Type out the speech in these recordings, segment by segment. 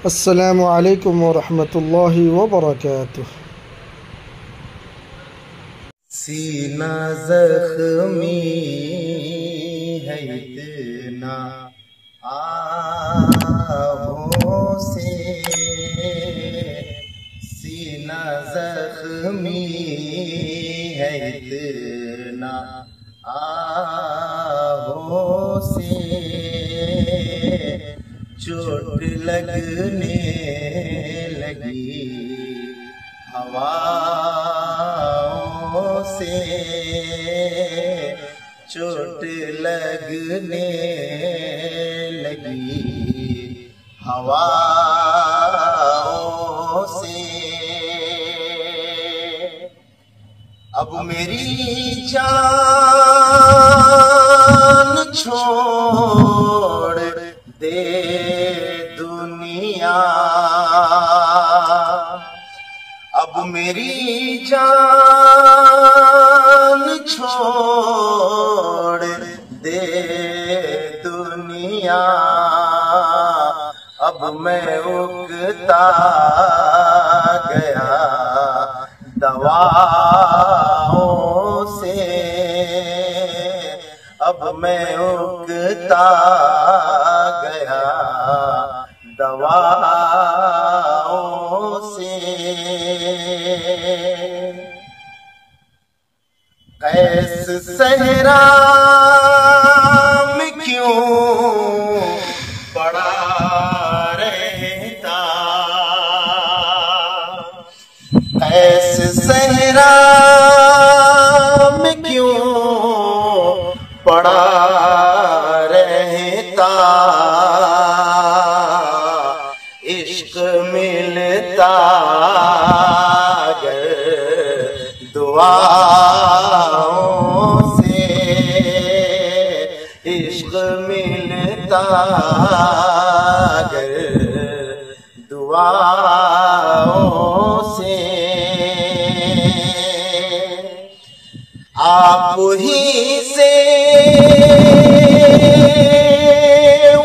अस्सलामु अलैकुम वरहमतुल्लाहि वबरकातुह। सीना ज़ख्मी है इतना आहों से, सीना ज़ख्मी है इतना आहों से, चोट लगने लगी हवाओं से, चोट लगने लगी हवाओं से। अब मेरी जान छोड़ दे दुनिया, अब मेरी जान छोड़ दे दुनिया, अब मैं उगता गया दवाओं से, अब मैं उगता गया दवाओं से। कैस सहरा में क्यों पड़ा रहता, कैस सहरा में क्यों पड़ा रहता, इश्क मिलता अगर दुआओं से, इश्क मिलता अगर दुआओं से। आप ही से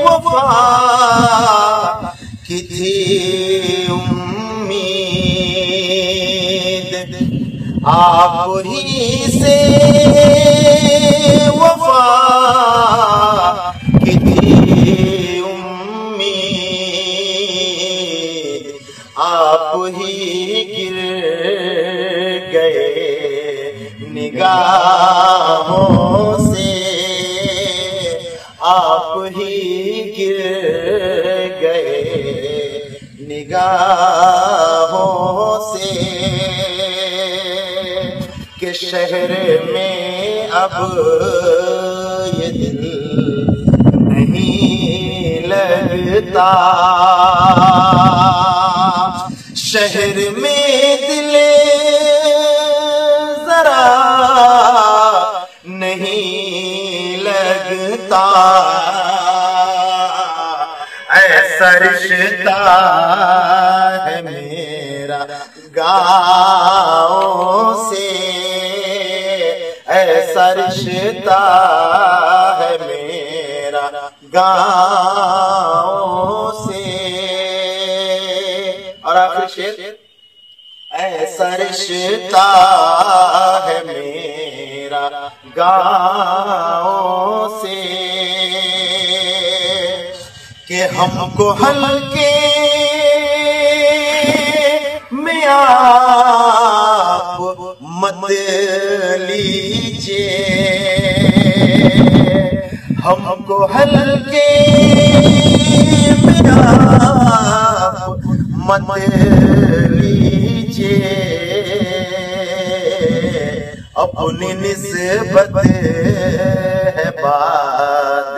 वफा की थी उम्मीद, आप ही से वफा की थी उम्मीद, आप ही गिर गए निगाहों से, आप ही गिर गए निगाहों से, के शहर में अब ये दिल नहीं लगता, शहर में दिल जरा नहीं लगता, ऐसा रिश्ता है मेरा गाँव से, ऐसा रिश्ता है मेरा गाँव से। और आखिरी शेर, ऐसा रिश्ता है मेरा गाँव से, कि हमको हल्के में आप मत लीजिए, हमको हल्के में आप मत लीजिए, अपनी निस्बत है बादशाहों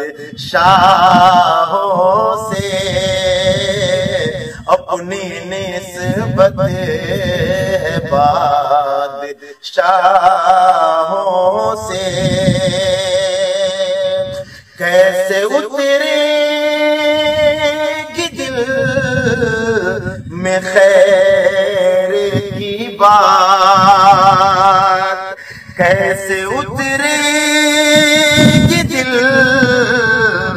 से, अपनी निस्बत है बादशाहों से। कैसे उतरेगी दिल में खैर की बात, कैसे उतरेगी दिल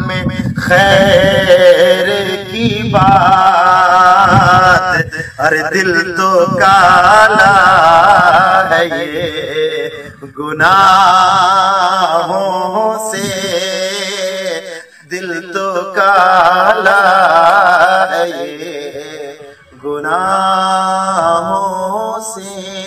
में खैर की बात, बात, अरे दिल तो काला है ये गुनाहों से, दिल तो काला है ये गुनाहों से।